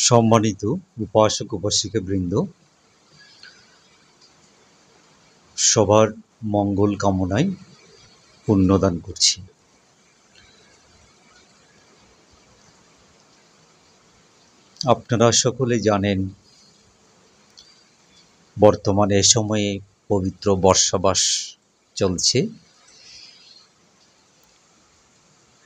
সম্মানিত উপাসক উপাসিকাবৃন্দ, সবার মঙ্গল কামনায় পুণ্যদান করছি। আপনারা সকলে জানেন, বর্তমানে এ সময়ে পবিত্র বর্ষাবাস চলছে।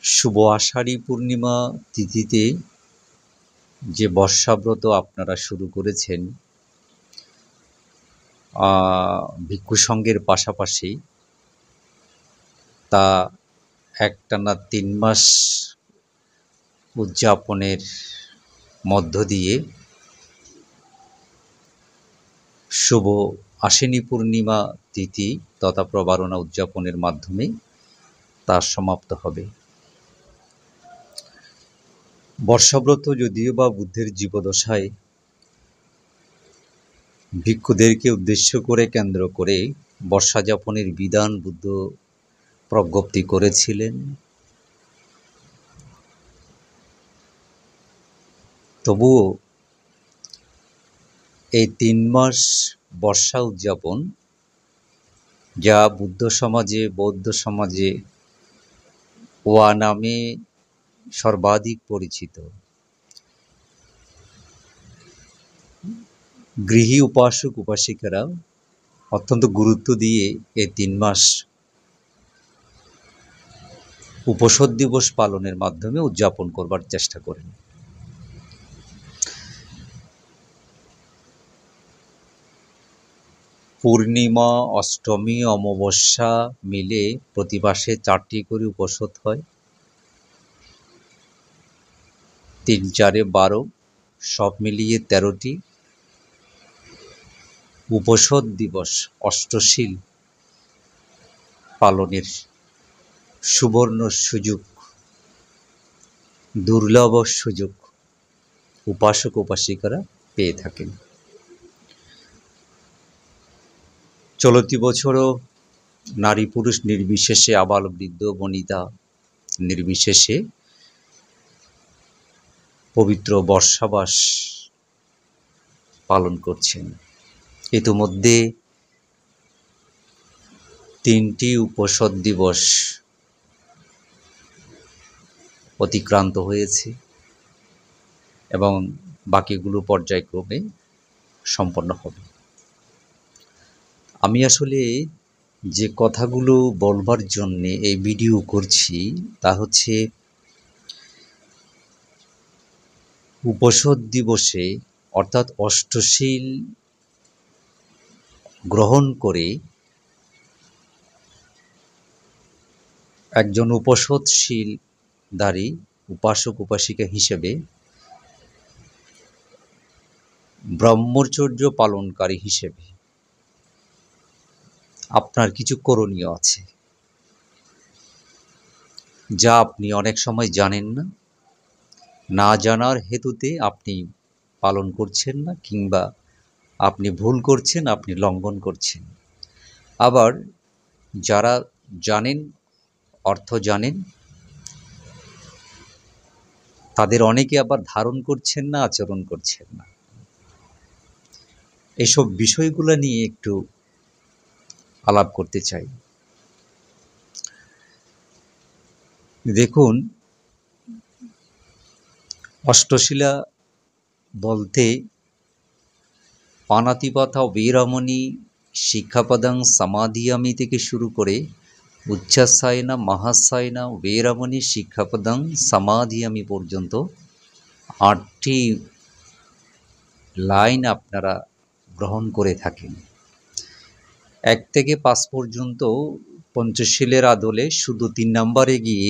শুভ আষাঢ়ী পূর্ণিমা তিথিতে যে বর্ষাব্রত আপনারা শুরু করেছেন, ভিক্ষু সঙ্গের পাশাপাশি তা একটানা 3 মাস উদযাপনের মধ্য দিয়ে শুভ আশ্বিনী পূর্ণিমা তিথি তথা প্রবারণা উদযাপনের মাধ্যমে তা সমাপ্ত হবে। বর্ষাব্রত যদিও বা বুদ্ধের জীবদশায় ভিক্ষুদেরকে উদ্দেশ্য করে কেন্দ্র করে বর্ষাযাপনের বিধান বুদ্ধ প্রজ্ঞপ্তি করেছিলেন, তবুও এই 3 মাস বর্ষা উদযাপন, যা বুদ্ধ সমাজে, বৌদ্ধ সমাজে ওয়া নামে সর্বাধিক পরিচিত, গৃহী উপাসক উপাসিকারা অত্যন্ত গুরুত্ব দিয়ে এই 3 মাস উপোষদ দিবস পালনের মাধ্যমে উদযাপন করবার চেষ্টা করেন। পূর্ণিমা, অষ্টমী, অমাবস্যা মিলে প্রতি মাসে 4টি করে উপোষদ হয়। 3 4 12, সব মিলিয়ে 13টি উপোষদ দিবস, অষ্টশীল পালনের সুবর্ণ সুযোগ, দুর্লভ সুযোগ উপাসক উপাসিকারা পেয়ে থাকেন। চলতি বছরও নারী পুরুষ নির্বিশেষে, আবাল বৃদ্ধ বনিতা নির্বিশেষে পবিত্র বর্ষাবাস পালন করছেন। ইতিমধ্যে 3টি উপোষদ দিবস অতিক্রান্ত হয়েছে এবং বাকিগুলো পর্যায়ক্রমে সম্পন্ন হবে। আমি আসলে যে কথাগুলো বলবার জন্যে এই ভিডিও করছি তা হচ্ছে, উপোষদ দিবসে অর্থাৎ অষ্টশীল গ্রহণ করে একজন উপোষদশীলধারী উপাসক উপাসিকা হিসেবে, ব্রহ্মচর্য পালনকারী হিসেবে আপনার কিছু করণীয় আছে, যা আপনি অনেক সময় জানেন না। না জানার হেতুতে আপনি পালন করছেন না, কিংবা আপনি ভুল করছেন, আপনি লঙ্ঘন করছেন। আবার যারা জানেন, অর্থ জানেন, তাদের অনেকে আবার ধারণ করছেন না, আচরণ করছেন না। এসব বিষয়গুলো নিয়ে একটু আলাপ করতে চাই। দেখুন, অষ্টশীলা বলতে পাণাতিপাতা, বীরামণি, শিক্ষাপদং, সমাধিয়ামি থেকে শুরু করে উচ্ছ্বাসায়না, মহাশয়না, বীরামণি, শিক্ষাপদং, সমাধিয়ামি পর্যন্ত 8টি লাইন আপনারা গ্রহণ করে থাকেন। 1 থেকে 5 পর্যন্ত পঞ্চশীলের আদলে শুধু 3 নম্বরে গিয়ে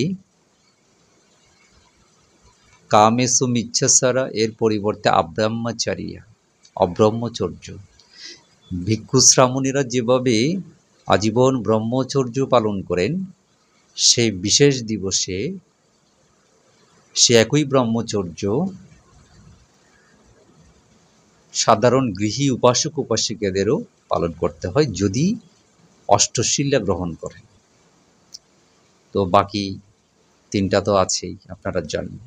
কামেসু মিচ্ছাসারা, এর পরিবর্তে অব্রহ্মচর্য। ভিক্ষু শ্রামণীরা যেভাবে আজীবন ব্রহ্মচর্য পালন করেন, সেই বিশেষ দিবসে সে একই ব্রহ্মচর্য সাধারণ গৃহী উপাসক উপাসিকাদেরও পালন করতে হয়, যদি অষ্টশীলা গ্রহণ করেন। তো বাকি 3টা তো আছেই, আপনারা জানেন।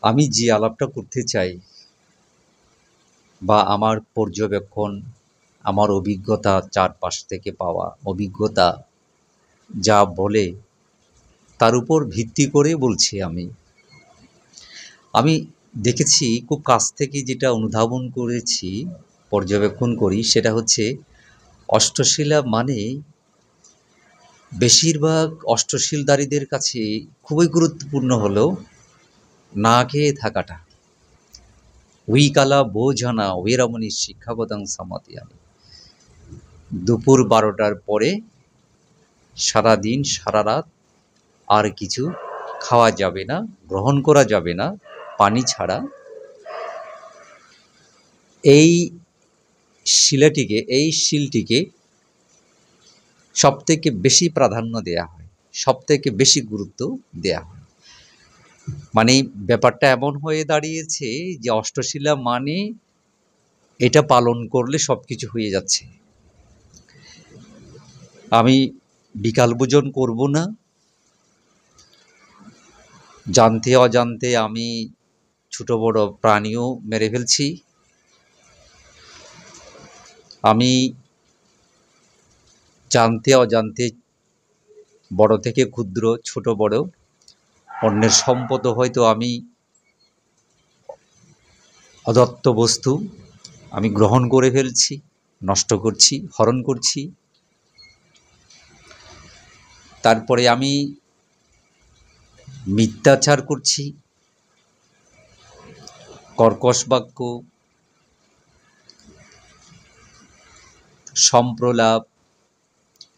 আমি যে আলাপটা করতে চাই বা আমার পর্যবেক্ষণ, আমার অভিজ্ঞতা, চারপাশ থেকে পাওয়া অভিজ্ঞতা যা বলে তার উপর ভিত্তি করে বলছি আমি। আমি দেখেছি খুব কাছ থেকে, যেটা অনুধাবন করেছি, পর্যবেক্ষণ করি, সেটা হচ্ছে অষ্টশীলা মানে বেশিরভাগ অষ্টশীলধারীদের কাছে খুবই গুরুত্বপূর্ণ হলো না খেয়ে থাকাটা। উইকালা বোঝানা ওয়েরামণির শিক্ষাপদাং সামাতিয়ামি। দুপুর 12টার পরে সারাদিন সারা রাত আর কিছু খাওয়া যাবে না, গ্রহণ করা যাবে না পানি ছাড়া। এই শিলটিকে সবথেকে বেশি প্রাধান্য দেয়া হয়, সবথেকে বেশি গুরুত্ব দেয়া হয়। মানে ব্যাপারটা এমন হয়ে দাঁড়িয়েছে যে অষ্টশীলা মানে এটা পালন করলে সব কিছু হয়ে যাচ্ছে। আমি বিকাল ভোজন করব না, জানতে অজান্তে আমি ছোট বড় প্রাণীও মেরে ফেলছি, আমি জানতে অজান্তে বড় থেকে ক্ষুদ্র, ছোট বড় অন্যের সম্পদ হয়তো আমি অদত্ত বস্তু আমি গ্রহণ করে ফেলছি, নষ্ট করছি, হরণ করছি। তারপরে আমি মিথ্যাচার করছি, কর্কশ বাক্য, সম্প্রলাপ,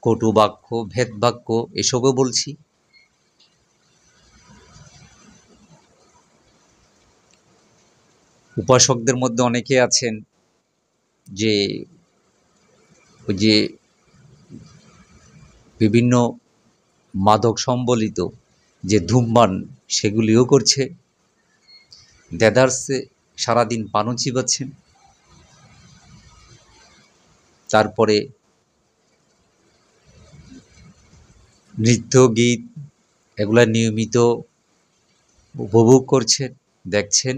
কটু বাক্য, ভেদবাক্য এসবও বলছি। উপাসকদের মধ্যে অনেকে আছেন যে ওই যে বিভিন্ন মাদক সম্বলিত যে ধূমপান সেগুলিও করছে, দেদারসে সারাদিন পানও চিবাচ্ছেন। তারপরে নৃত্য গীত এগুলা নিয়মিত উপভোগ করছেন, দেখছেন।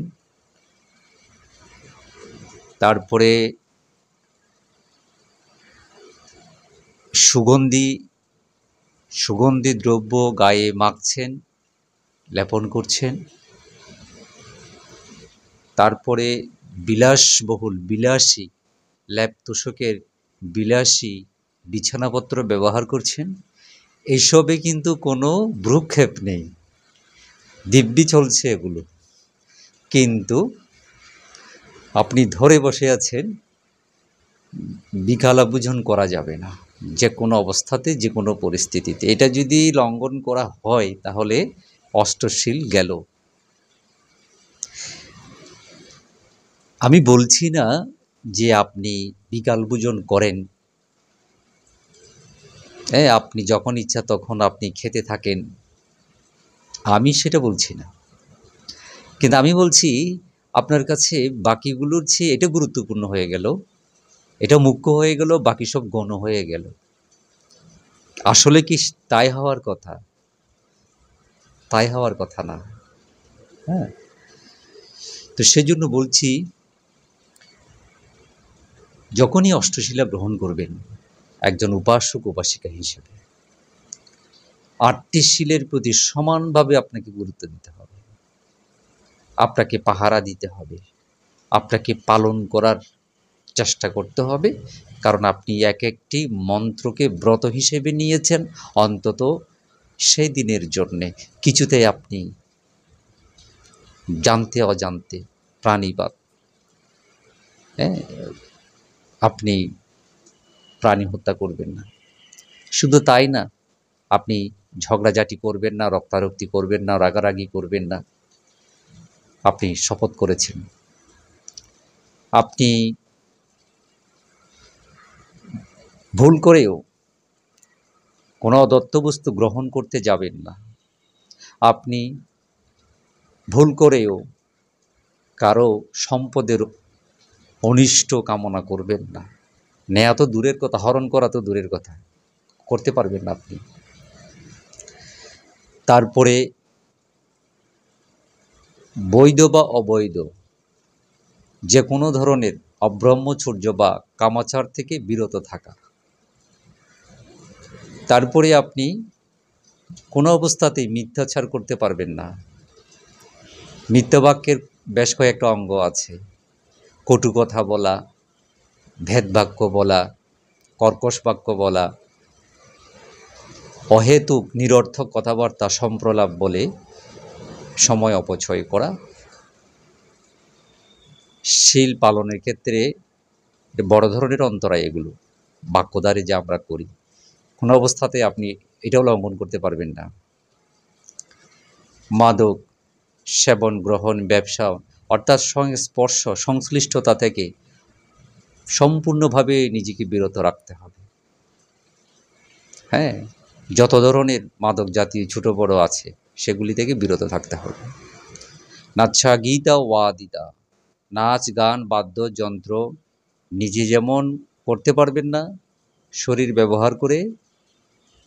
তারপরে সুগন্ধি দ্রব্য গায়ে মাখছেন, লেপন করছেন। তারপরে বিলাসী লেপ তোষকের বিলাসী বিছানাপত্র ব্যবহার করছেন। এইসবে কিন্তু কোনো ভ্রুক্ষেপ নেই, দিব্যি চলছে এগুলো। কিন্তু আপনি ধরে বসে আছেন, বিকালা ভোজন করা যাবে না যে কোনো অবস্থাতে, যে কোনো পরিস্থিতিতে। এটা যদি লঙ্ঘন করা হয় তাহলে অষ্টশীল গেল। আমি বলছি না যে আপনি বিকাল ভোজন করেন, আপনি যখন ইচ্ছা তখন আপনি খেতে থাকেন, আমি সেটা বলছি না। কিন্তু আমি বলছি আপনার কাছে বাকিগুলোর চেয়ে এটা গুরুত্বপূর্ণ হয়ে গেল, এটা মুখ্য হয়ে গেল, বাকি সব গৌণ হয়ে গেল। আসলে কি তাই হওয়ার কথা? তাই হওয়ার কথা না। হ্যাঁ, তো সেজন্য বলছি, যখনই অষ্টশীলা গ্রহণ করবেন একজন উপাসক উপাসিকা হিসেবে, 8টি শীলের প্রতি সমানভাবে আপনাকে গুরুত্ব দিতে হবে, আপনাকে পাহারা দিতে হবে, আপনাকে পালন করার চেষ্টা করতে হবে। কারণ আপনি এক একটি মন্ত্রকে ব্রত হিসেবে নিয়েছেন, অন্তত সেই দিনের জন্যে। কিছুতেই আপনি জানতে অজান্তে প্রাণীবাদ, আপনি প্রাণী হত্যা করবেন না। শুধু তাই না, আপনি ঝগড়াঝাটি করবেন না, রক্তারক্তি করবেন না, রাগারাগি করবেন না। আপনি শপথ করেছেন। আপনি ভুল করেও কোনো অদত্ত বস্তু গ্রহণ করতে যাবেন না। আপনি ভুল করেও কারো সম্পদের অনিষ্ট কামনা করবেন না। নেয়া তো দূরের কথা, হরণ করা তো দূরের কথা, করতে পারবেন না আপনি। তারপরে বৈধ বা অবৈধ যে কোনো ধরনের অব্রহ্মচর্য বা কামাচার থেকে বিরত থাকা। তারপরে আপনি কোনো অবস্থাতেই মিথ্যাচার করতে পারবেন না। মিথ্যা বাক্যের বেশ কয়েকটা অঙ্গ আছে। কটু কথা বলা, ভেদবাক্য বলা, কর্কশ বাক্য বলা, অহেতুক নিরর্থক কথাবার্তা সম্প্রলাপ বলে সময় অপচয় করা, শীল পালনের ক্ষেত্রে বড় ধরনের অন্তরায় এগুলো। বাক্যদ্বারে যা আমরা করি, কোনো অবস্থাতে আপনি এটাও লঙ্ঘন করতে পারবেন না। মাদক সেবন, গ্রহণ, ব্যবসা অর্থাৎ সংস্পর্শ, সংশ্লিষ্টতা থেকে সম্পূর্ণভাবে নিজেকে বিরত রাখতে হবে। হ্যাঁ, যত ধরনের মাদক জাতীয় ছোট বড় আছে সেগুলি থেকে বিরত থাকতে হবে। নাচ্ছা গীতা ওয়াদিতা, নাচ গান বাদ্যযন্ত্র নিজে যেমন করতে পারবেন না শরীর ব্যবহার করে,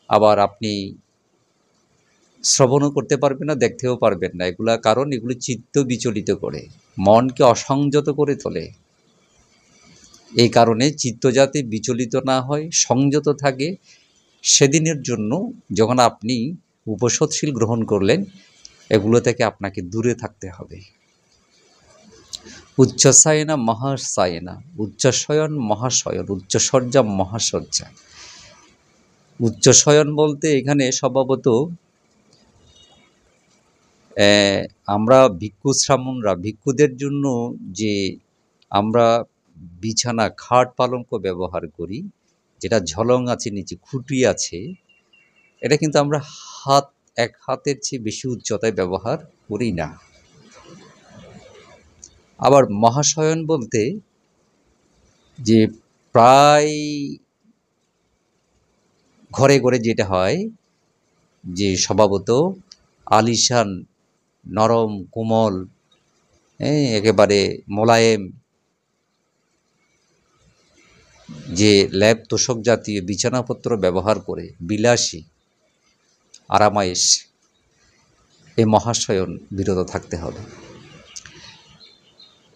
আবার আপনি শ্রবণও করতে পারবেন না, দেখতেও পারবেন না এগুলা, কারণ এগুলো চিত্ত বিচলিত করে, মনকে অসংযত করে তোলে। এই কারণে চিত্ত যাতে বিচলিত না হয়, সংযত থাকে, সেদিনের জন্য যখন আপনি উপসৎশীল গ্রহণ করলেন এগুলো থেকে আপনাকে দূরে থাকতে হবে। উচ্চশায়না মহাশায়না, উচ্চশয়ন মহাশয়ন, উচ্চসজ্জা মহাসজ্জা। উচ্চশয়ন বলতে এখানে স্বভাবত আমরা ভিক্ষু শ্রামণরা, ভিক্ষুদের জন্য যে আমরা বিছানা খাট পালঙ্ক ব্যবহার করি, যেটা ঝলং আছে, নিচে খুঁটি আছে, এটা কিন্তু আমরা এক হাতের চেয়ে বেশি উচ্চতায় ব্যবহার করি না। আবার মহাশয়ন বলতে যে প্রায় ঘরে ঘরে যেটা হয়, যে স্বভাবত আলিশান, নরম, কোমল, একেবারে মোলায়েম যে ল্যাপ তোষক জাতীয় বিছানাপত্র ব্যবহার করে বিলাসী আরামায়েশ, এই মহাশয়ন বিরত থাকতে হবে।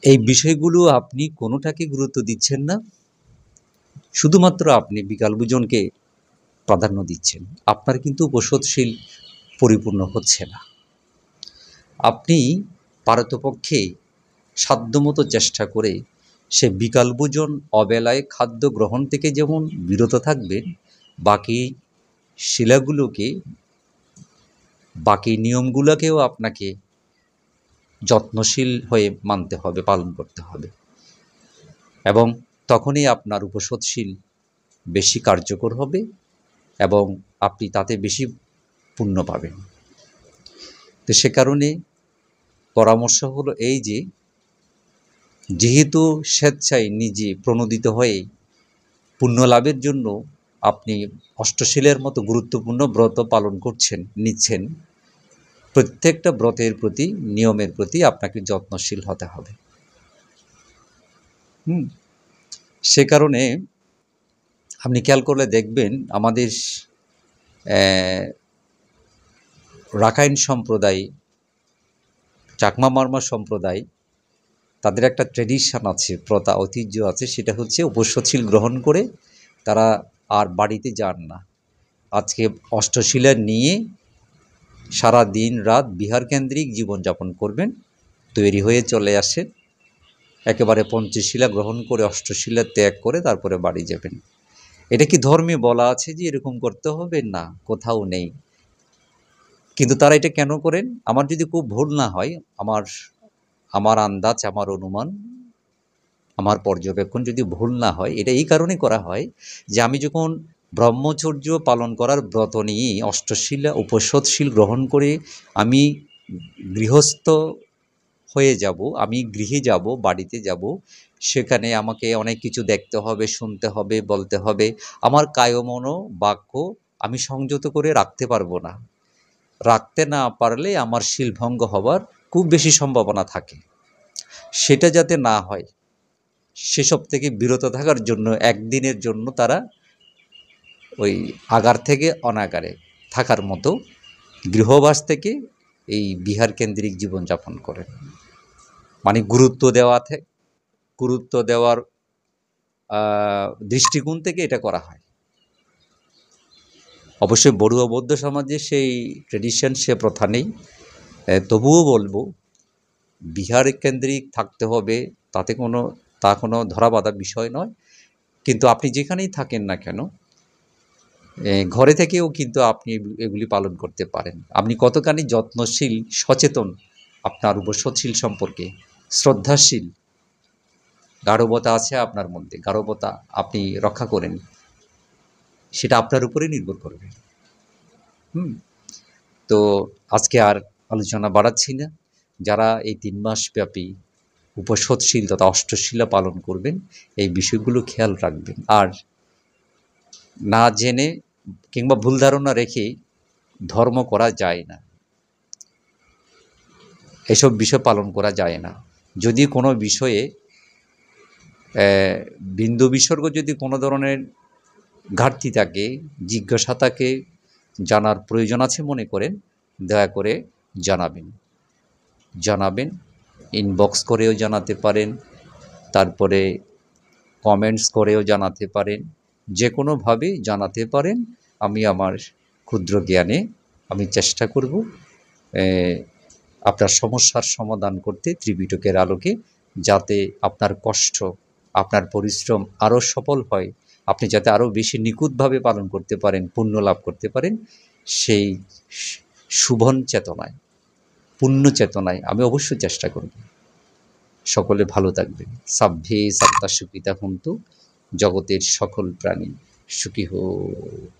এই বিষয়গুলো আপনি কোনোটাকে গুরুত্ব দিচ্ছেন না, শুধুমাত্র আপনি বিকাল ভোজনকে প্রাধান্য দিচ্ছেন। আপনার কিন্তু উপসৎশীল পরিপূর্ণ হচ্ছে না। আপনি পারতপক্ষে সাধ্যমতো চেষ্টা করে সে বিকাল ভোজন অবেলায় খাদ্য গ্রহণ থেকে যেমন বিরত থাকবেন, বাকি শিলাগুলোকে, বাকি নিয়মগুলোকেও আপনাকে যত্নশীল হয়ে মানতে হবে, পালন করতে হবে, এবং তখনই আপনার উপসৎশীল বেশি কার্যকর হবে এবং আপনি তাতে বেশি পুণ্য পাবেন। তো সে কারণে পরামর্শ হলো এই যে, যেহেতু স্বেচ্ছায় নিজে প্রণোদিত হয়ে পুণ্য লাভের জন্য আপনি অষ্টশীলের মতো গুরুত্বপূর্ণ ব্রত পালন নিচ্ছেন, প্রত্যেকটা ব্রতের প্রতি, নিয়মের প্রতি আপনাকে যত্নশীল হতে হবে। সে কারণে আপনি খেয়াল করলে দেখবেন আমাদের রাখাইন সম্প্রদায়, চাকমা মারমা সম্প্রদায়, তাদের একটা ট্র্যাডিশন আছে, প্রথা, ঐতিহ্য আছে, সেটা হচ্ছে উপসৎশীল গ্রহণ করে তারা আর বাড়িতে যান না। আজকে অষ্টশীলা নিয়ে সারা দিন রাত বিহার কেন্দ্রিক জীবনযাপন করবেন, তৈরি হয়ে চলে আসেন, একেবারে পঞ্চশীলা গ্রহণ করে অষ্টশীলা ত্যাগ করে তারপরে বাড়ি যাবেন। এটা কি ধর্মে বলা আছে যে এরকম করতে হবে? না, কোথাও নেই। কিন্তু তারা এটা কেন করেন? আমার যদি খুব ভুল না হয়, আমার আন্দাজ, আমার অনুমান, আমার পর্যবেক্ষণ যদি ভুল না হয়, এটা এই কারণে করা হয় যে আমি যখন ব্রহ্মচর্য পালন করার ব্রত নিয়ে অষ্টশীলা উপসৎশীল গ্রহণ করে আমি গৃহস্থ হয়ে যাব, আমি গৃহে যাব, বাড়িতে যাব, সেখানে আমাকে অনেক কিছু দেখতে হবে, শুনতে হবে, বলতে হবে। আমার কায়মন বাক্য আমি সংযত করে রাখতে পারবো না। রাখতে না পারলে আমার শীলভঙ্গ হবার খুব বেশি সম্ভাবনা থাকে। সেটা যাতে না হয়, সেসব থেকে বিরত থাকার জন্য একদিনের জন্য তারা ওই আগার থেকে অনাগারে থাকার মতো গৃহবাস থেকে এই বিহার কেন্দ্রিক জীবনযাপন করেন। মানে গুরুত্ব দেওয়ার দৃষ্টিকোণ থেকে এটা করা হয়। অবশ্যই বড়ুয়া বৌদ্ধ সমাজে সেই ট্রেডিশন, সে প্রথা নেই। তবুও বলবো বিহার কেন্দ্রিক থাকতে হবে, তা কোনো ধরাবাঁধা বিষয় নয়। কিন্তু আপনি যেখানেই থাকেন না কেন, ঘরে থেকেও কিন্তু আপনি এগুলি পালন করতে পারেন। আপনি কতখানি যত্নশীল, সচেতন, আপনার উপসৎশীল সম্পর্কে শ্রদ্ধাশীল, গাঢ়বতা আছে আপনার মধ্যে, গাঢ়বতা আপনি রক্ষা করেন, সেটা আপনার উপরে নির্ভর করবে। তো আজকে আর আলোচনা বাড়াচ্ছি না। যারা এই 3 মাস ব্যাপী উপসৎশীল তথা অষ্টশীলা পালন করবেন, এই বিষয়গুলো খেয়াল রাখবেন। আর না জেনে কিংবা ভুল ধারণা রেখে ধর্ম করা যায় না, এসব বিষয় পালন করা যায় না। যদি কোনো বিষয়ে বিন্দু বিসর্গ যদি কোনো ধরনের ঘাটতি থাকে, জিজ্ঞাসা থাকে, জানার প্রয়োজন আছে মনে করেন, দয়া করে জানাবেন। ইনবক্স করেও জানাতে পারেন, তারপরে কমেন্টস করেও জানাতে পারেন, যে কোনোভাবে জানাতে পারেন। আমি আমার ক্ষুদ্র জ্ঞানে আমি চেষ্টা করব আপনার সমস্যার সমাধান করতে ত্রিপিটকের আলোকে, যাতে আপনার কষ্ট, আপনার পরিশ্রম আরও সফল হয়, আপনি যাতে আরও বেশি নিখুঁতভাবে পালন করতে পারেন, পুণ্য লাভ করতে পারেন, সেই শুভন চেতনায়, পুণ্য চেতনায় আমি অবশ্যই চেষ্টা করব। সকলে ভালো থাকবেন। সাব্বে সাত্তা সুখিতা হন্তু, জগতের সকল প্রাণী সুখী হোক।